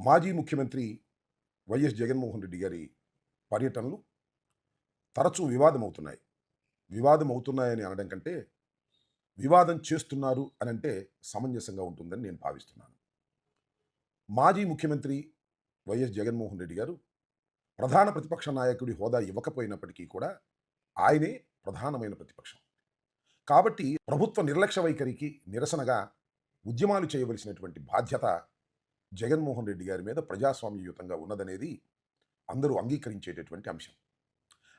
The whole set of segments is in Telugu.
మాజీ ముఖ్యమంత్రి వైఎస్ జగన్మోహన్ రెడ్డి గారి పర్యటనలు తరచూ వివాదమవుతున్నాయి. వివాదమవుతున్నాయని అనడం కంటే, వివాదం చేస్తున్నారు అనంటే సమంజసంగా ఉంటుందని నేను భావిస్తున్నాను. మాజీ ముఖ్యమంత్రి వైఎస్ జగన్మోహన్ రెడ్డి గారు ప్రధాన ప్రతిపక్ష నాయకుడి హోదా ఇవ్వకపోయినప్పటికీ కూడా ఆయనే ప్రధానమైన ప్రతిపక్షం. కాబట్టి ప్రభుత్వ నిర్లక్ష్య వైఖరికి నిరసనగా ఉద్యమాలు చేయవలసినటువంటి బాధ్యత జగన్మోహన్ రెడ్డి గారి మీద ప్రజాస్వామ్యయుతంగా ఉన్నదనేది అందరూ అంగీకరించేటటువంటి అంశం.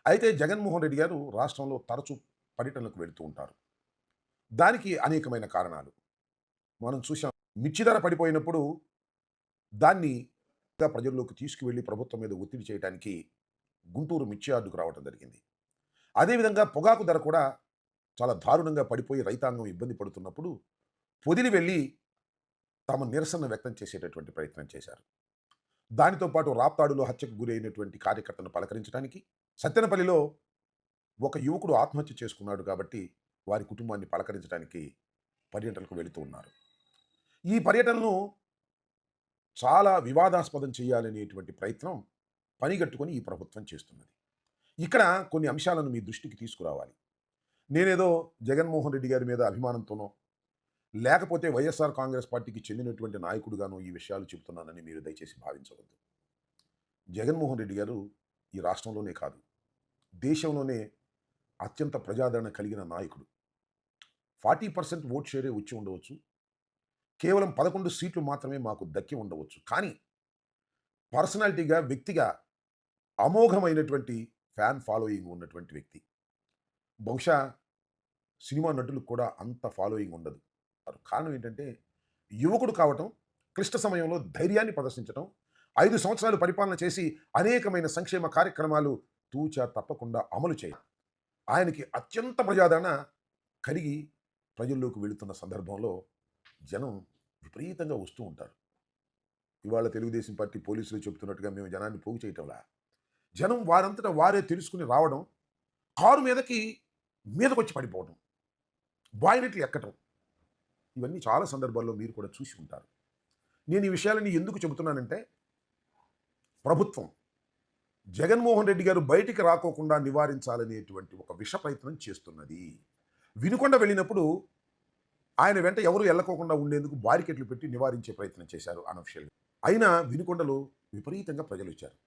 అయితే జగన్మోహన్ రెడ్డి గారు రాష్ట్రంలో తరచూ పర్యటనలకు వెళుతూ ఉంటారు. దానికి అనేకమైన కారణాలు మనం చూసాం. మిర్చి ధర పడిపోయినప్పుడు దాన్ని ఇంకా ప్రజల్లోకి తీసుకువెళ్ళి ప్రభుత్వం మీద ఒత్తిడి చేయడానికి గుంటూరు మిర్చి యార్డుకు రావడం జరిగింది. అదేవిధంగా పొగాకు ధర కూడా చాలా దారుణంగా పడిపోయి రైతాంగం ఇబ్బంది పడుతున్నప్పుడు పొదిలి వెళ్ళి తమ నిరసన వ్యక్తం చేసేటటువంటి ప్రయత్నం చేశారు. దానితో పాటు రాప్తాడులో హత్యకు గురైనటువంటి కార్యకర్తను పలకరించడానికి, సత్తెనపల్లిలో ఒక యువకుడు ఆత్మహత్య చేసుకున్నాడు కాబట్టి వారి కుటుంబాన్ని పలకరించడానికి పర్యటనకు వెళుతూ ఉన్నారు. ఈ పర్యటనను చాలా వివాదాస్పదం చేయాలనేటువంటి ప్రయత్నం పనిగట్టుకొని ఈ ప్రభుత్వం చేస్తున్నది. ఇక్కడ కొన్ని అంశాలను మీ దృష్టికి తీసుకురావాలి. నేనేదో జగన్మోహన్ రెడ్డి గారి మీద అభిమానంతోనో, లేకపోతే వైఎస్ఆర్ కాంగ్రెస్ పార్టీకి చెందినటువంటి నాయకుడుగానో ఈ విషయాలు చెబుతున్నానని మీరు దయచేసి భావించవద్దు. జగన్మోహన్ రెడ్డి గారు ఈ రాష్ట్రంలోనే కాదు, దేశంలోనే అత్యంత ప్రజాదరణ కలిగిన నాయకుడు. 40% ఓట్ షేరే వచ్చి ఉండవచ్చు. కేవలం 11 సీట్లు మాత్రమే మాకు దక్కి ఉండవచ్చు. కానీ పర్సనాలిటీగా, వ్యక్తిగా అమోఘమైనటువంటి ఫ్యాన్ ఫాలోయింగ్ ఉన్నటువంటి వ్యక్తి. బహుశా సినిమా నటులకు కూడా అంత ఫాలోయింగ్ ఉండదు. కారణం ఏంటంటే, యువకుడు కావటం, క్లిష్ట సమయంలో ధైర్యాన్ని ప్రదర్శించటం, 5 సంవత్సరాలు పరిపాలన చేసి అనేకమైన సంక్షేమ కార్యక్రమాలు తూచా తప్పకుండా అమలు చేయడం. ఆయనకి అత్యంత ప్రజాదరణ కలిగి ప్రజల్లోకి వెళుతున్న సందర్భంలో జనం విపరీతంగా వస్తూ ఉంటారు. ఇవాళ తెలుగుదేశం పార్టీ పోలీసులు చెబుతున్నట్టుగా మేము జనాన్ని పోగు చేయటంలా, జనం వారంతటా వారే తెలుసుకుని రావడం, కారు మీదకొచ్చి పడిపోవడం, బాయినెట్లు ఎక్కటం, ఇవన్నీ చాలా సందర్భాల్లో మీరు కూడా చూసి ఉంటారు. నేను ఈ విషయాలని ఎందుకు చెబుతున్నానంటే, ప్రభుత్వం జగన్మోహన్ రెడ్డి గారు బయటికి రాకోకుండా నివారించాలనేటువంటి ఒక విష ప్రయత్నం చేస్తున్నది. వినుకొండ వెళ్ళినప్పుడు ఆయన వెంట ఎవరు వెళ్ళకోకుండా ఉండేందుకు బారికెట్లు పెట్టి నివారించే ప్రయత్నం చేశారు అనఫిషియల్గా. అయినా వినుకొండలో విపరీతంగా ప్రజలు వచ్చారు.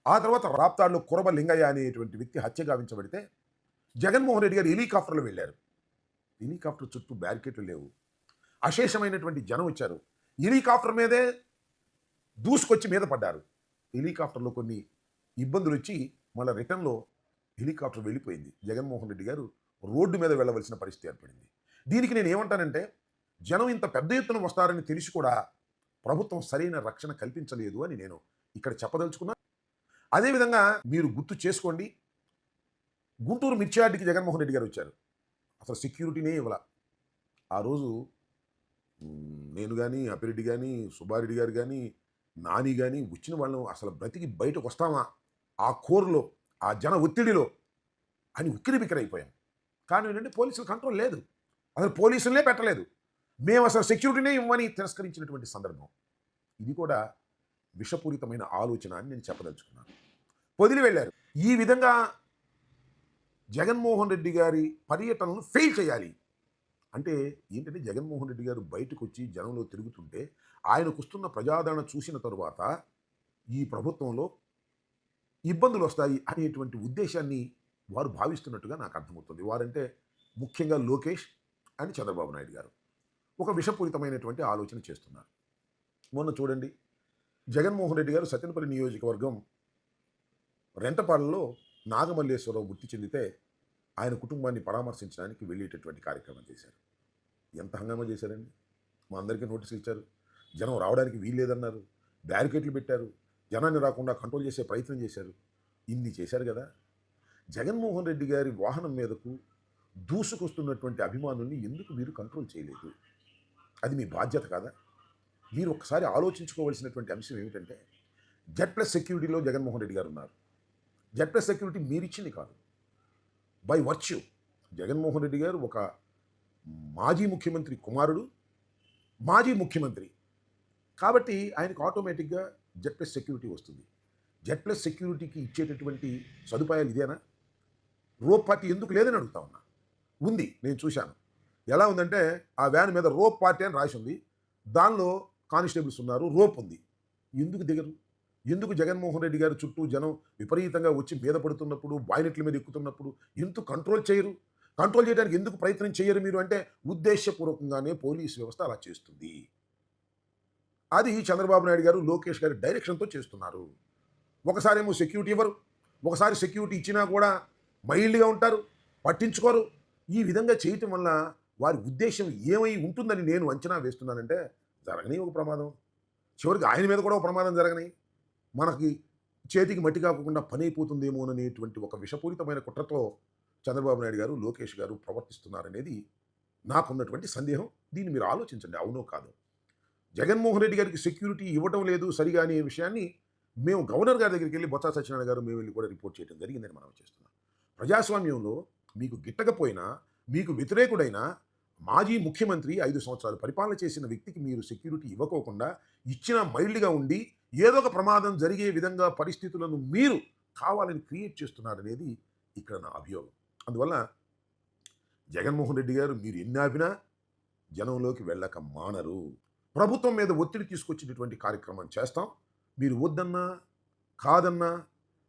ఆ తర్వాత రాప్తాడులో కురబ లింగయ్య అనేటువంటి వ్యక్తి హత్య గావించబడితే జగన్మోహన్ రెడ్డి గారు హెలికాప్టర్లో వెళ్ళారు. హెలికాప్టర్ చుట్టూ బ్యారికేట్లు లేవు. అశేషమైనటువంటి జనం వచ్చారు. హెలికాప్టర్ మీదే దూసుకొచ్చి మీద పడ్డారు. హెలికాప్టర్లో కొన్ని ఇబ్బందులు వచ్చి మళ్ళీ రిటర్న్లో హెలికాప్టర్ వెళ్ళిపోయింది. జగన్మోహన్ రెడ్డి గారు రోడ్డు మీద వెళ్ళవలసిన పరిస్థితి ఏర్పడింది. దీనికి నేను ఏమంటానంటే, జనం ఇంత పెద్ద ఎత్తున వస్తారని తెలిసి కూడా ప్రభుత్వం సరైన రక్షణ కల్పించలేదు అని నేను ఇక్కడ చెప్పదలుచుకున్నా. అదేవిధంగా మీరు గుర్తు చేసుకోండి, గుంటూరు మిర్చి యార్డుకి జగన్మోహన్ రెడ్డి గారు వచ్చారు. అసలు సెక్యూరిటీనే ఇవ్వాల. ఆ రోజు నేను కానీ, అప్పిరెడ్డి కానీ, సుబ్బారెడ్డి గారు కానీ, నాని కానీ వచ్చిన వాళ్ళం అసలు బ్రతికి బయటకు వస్తామా ఆ కోరులో, ఆ జన ఒత్తిడిలో అని ఉక్కిరి బిక్కిరి అయిపోయాం. కారణం ఏంటంటే పోలీసుల కంట్రోల్ లేదు. అసలు పోలీసులనే పెట్టలేదు. మేము అసలు సెక్యూరిటీనే ఇవ్వమని తిరస్కరించినటువంటి సందర్భం. ఇది కూడా విషపూరితమైన ఆలోచన అని నేను చెప్పదలుచుకున్నాను. వదిలి వెళ్ళారు. ఈ విధంగా జగన్మోహన్ రెడ్డి గారి పర్యటనను ఫెయిల్ చేయాలి అంటే ఏంటంటే, జగన్మోహన్ రెడ్డి గారు బయటకు వచ్చి జనంలో తిరుగుతుంటే ఆయనకు వస్తున్న ప్రజాదరణ చూసిన తరువాత ఈ ప్రభుత్వంలో ఇబ్బందులు వస్తాయి అనేటువంటి ఉద్దేశాన్ని వారు భావిస్తున్నట్టుగా నాకు అర్థమవుతుంది. వారంటే ముఖ్యంగా లోకేష్ అండ్ చంద్రబాబు నాయుడు గారు ఒక విషపూరితమైనటువంటి ఆలోచన చేస్తున్నారు. మొన్న చూడండి, జగన్మోహన్ రెడ్డి గారు సత్తెనపల్లి నియోజకవర్గం రెంటపాలలో నాగమల్లేశ్వరరావు మృతి చెందితే ఆయన కుటుంబాన్ని పరామర్శించడానికి వెళ్ళేటటువంటి కార్యక్రమం చేశారు. ఎంత హంగామా చేశారండి. మా అందరికీ నోటీసులు ఇచ్చారు. జనం రావడానికి వీల్లేదన్నారు. బ్యారికేట్లు పెట్టారు. జనాన్ని రాకుండా కంట్రోల్ చేసే ప్రయత్నం చేశారు. ఇన్ని చేశారు కదా. జగన్మోహన్ రెడ్డి గారి వాహనం మీదకు దూసుకొస్తున్నటువంటి అభిమానుల్ని ఎందుకు మీరు కంట్రోల్ చేయలేదు? అది మీ బాధ్యత కాదా? మీరు ఒకసారి ఆలోచించుకోవాల్సినటువంటి అంశం ఏమిటంటే, జెడ్+ సెక్యూరిటీలో జగన్మోహన్ రెడ్డి గారు ఉన్నారు. జెడ్+ సెక్యూరిటీ మీరిచ్చింది కాదు, బై వర్చ్యూ. జగన్మోహన్ రెడ్డి గారు ఒక మాజీ ముఖ్యమంత్రి కుమారుడు, మాజీ ముఖ్యమంత్రి. కాబట్టి ఆయనకు ఆటోమేటిక్గా జెడ్ ప్లస్ సెక్యూరిటీ వస్తుంది. జెడ్ ప్లస్ సెక్యూరిటీకి ఇచ్చేటటువంటి సదుపాయాలు ఇదేనా? రోప్ పార్టీ ఎందుకు లేదని అడుగుతా ఉన్నా. ఉంది, నేను చూశాను. ఎలా ఉందంటే ఆ వ్యాన్ మీద రోప్ పార్టీ అని రాసి ఉంది. దానిలో కానిస్టేబుల్స్ ఉన్నారు, రోప్ ఉంది. ఎందుకు దిగరు? ఎందుకు జగన్మోహన్ రెడ్డి గారి చుట్టూ జనం విపరీతంగా వచ్చి మీద పడుతున్నప్పుడు, బాయినెట్ల మీద ఎక్కుతున్నప్పుడు ఎందుకు కంట్రోల్ చేయరు? కంట్రోల్ చేయడానికి ఎందుకు ప్రయత్నం చేయరు మీరు అంటే, ఉద్దేశపూర్వకంగానే పోలీసు వ్యవస్థ అలా చేస్తుంది. అది చంద్రబాబు నాయుడు గారు, లోకేష్ గారి డైరెక్షన్‌తో చేస్తున్నారు. ఒకసారేమో సెక్యూరిటీ ఇవ్వరు. ఒకసారి సెక్యూరిటీ ఇచ్చినా కూడా మైల్డ్‌గా ఉంటారు, పట్టించుకోరు. ఈ విధంగా చేయటం వల్ల వారి ఉద్దేశ్యం ఏమై ఉంటుందని నేను అంచనా వేస్తున్నానంటే, జరగని ఒక ప్రమాదం. చివరికి ఆయన మీద కూడా ఒక ప్రమాదం జరగని. మనకి చేతికి మట్టి కాకుండా పని అయిపోతుందేమోననేటువంటి ఒక విషపూరితమైన కుట్రతో చంద్రబాబు నాయుడు గారు, లోకేష్ గారు ప్రవర్తిస్తున్నారనేది నాకున్నటువంటి సందేహం. దీన్ని మీరు ఆలోచించండి, అవునో కాదో. జగన్మోహన్ రెడ్డి గారికి సెక్యూరిటీ ఇవ్వటం లేదు సరిగా అనే విషయాన్ని మేము గవర్నర్ గారి దగ్గరికి వెళ్ళి, బొత్స సత్యనారాయణ గారు మేము వెళ్ళి కూడా రిపోర్ట్ చేయడం జరిగిందని మనం చేస్తున్నాం. ప్రజాస్వామ్యంలో మీకు గిట్టకపోయినా, మీకు వ్యతిరేకుడైనా మాజీ ముఖ్యమంత్రి 5 సంవత్సరాలు పరిపాలన చేసిన వ్యక్తికి మీరు సెక్యూరిటీ ఇవ్వకోకుండా, ఇచ్చిన మైల్డ్‌గా ఉండి ఏదో ఒక ప్రమాదం జరిగే విధంగా పరిస్థితులను మీరు కావాలని క్రియేట్ చేస్తున్నారనేది ఇక్కడ నా అభియోగం. అందువల్ల జగన్మోహన్ రెడ్డి గారు మీరు ఎన్ని ఆపినా జనంలోకి వెళ్ళక మానరు. ప్రభుత్వం మీద ఒత్తిడి తీసుకొచ్చేటటువంటి కార్యక్రమం చేస్తాం. మీరు వద్దన్నా, కాదన్నా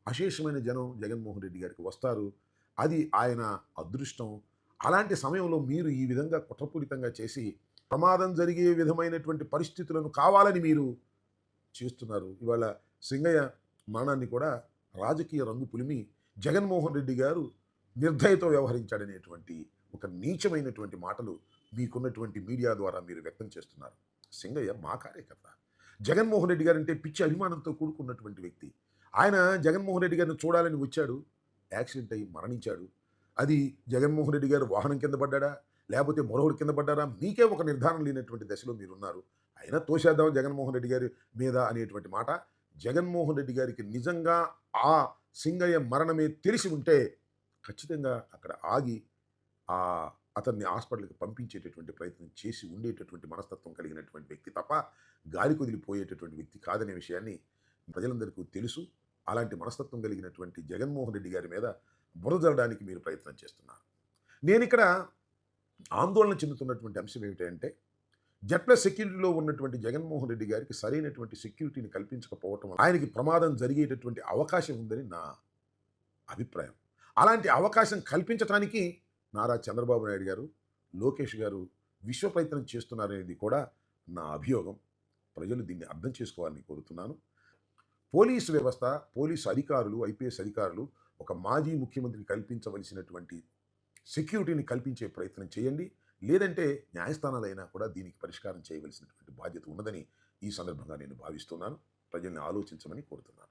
అశేషమైన జనం జగన్మోహన్ రెడ్డి గారికి వస్తారు. అది ఆయన అదృష్టం. అలాంటి సమయంలో మీరు ఈ విధంగా కుట్రపూరితంగా చేసి ప్రమాదం జరిగే విధమైనటువంటి పరిస్థితులను కావాలని మీరు చేస్తున్నారు. ఇవాళ సింగయ్య మరణాన్ని కూడా రాజకీయ రంగు పులిమి జగన్మోహన్ రెడ్డి గారు నిర్దయతో వ్యవహరించాడనేటువంటి ఒక నీచమైనటువంటి మాటలు మీకున్నటువంటి మీడియా ద్వారా మీరు వ్యక్తం చేస్తున్నారు. సింగయ్య మా కార్యకర్త. జగన్మోహన్ రెడ్డి గారంటే పిచ్చి అభిమానంతో కూడుకున్నటువంటి వ్యక్తి. ఆయన జగన్మోహన్ రెడ్డి గారిని చూడాలని వచ్చాడు, యాక్సిడెంట్ అయ్యి మరణించాడు. అది జగన్మోహన్ రెడ్డి గారు వాహనం కింద పడ్డాడా, లేకపోతే మరొకటి కింద పడ్డారా, మీకే ఒక నిర్ధారణ లేనటువంటి దశలో మీరున్నారు. అయినా తోసేద్దాం జగన్మోహన్ రెడ్డి గారి మీద అనేటువంటి మాట. జగన్మోహన్ రెడ్డి గారికి నిజంగా ఆ సింగయ్య మరణమే తెలిసి ఉంటే ఖచ్చితంగా అక్కడ ఆగి అతన్ని హాస్పిటల్కి పంపించేటటువంటి ప్రయత్నం చేసి ఉండేటటువంటి మనస్తత్వం కలిగినటువంటి వ్యక్తి తప్ప గాలి కుదిలిపోయేటటువంటి వ్యక్తి కాదనే విషయాన్ని ప్రజలందరికీ తెలుసు. అలాంటి మనస్తత్వం కలిగినటువంటి జగన్మోహన్ రెడ్డి గారి మీద బురద జల్లడానికి మీరు ప్రయత్నం చేస్తున్నారు. నేను ఇక్కడ ఆందోళన చెందుతున్నటువంటి అంశం ఏమిటంటే, జెడ్ ప్లస్ సెక్యూరిటీలో ఉన్నటువంటి జగన్మోహన్ రెడ్డి గారికి సరైనటువంటి సెక్యూరిటీని కల్పించకపోవటం వల్ల ఆయనకి ప్రమాదం జరిగేటటువంటి అవకాశం ఉందని నా అభిప్రాయం. అలాంటి అవకాశం కల్పించడానికి నారా చంద్రబాబు నాయుడు గారు, లోకేష్ గారు విశ్వ ప్రయత్నం చేస్తున్నారనేది కూడా నా అభియోగం. ప్రజలు దీన్ని అర్థం చేసుకోవాలని కోరుతున్నాను. పోలీసు వ్యవస్థ, పోలీసు అధికారులు, ఐపీఎస్ అధికారులు ఒక మాజీ ముఖ్యమంత్రికి కల్పించవలసినటువంటి సెక్యూరిటీని కల్పించే ప్రయత్నం చేయండి. లేదంటే న్యాయస్థానాలైనా కూడా దీనికి పరిష్కారం చేయవలసినటువంటి బాధ్యత ఉన్నదని ఈ సందర్భంగా నేను భావిస్తున్నాను. ప్రజల్ని ఆలోచించమని కోరుతున్నాను.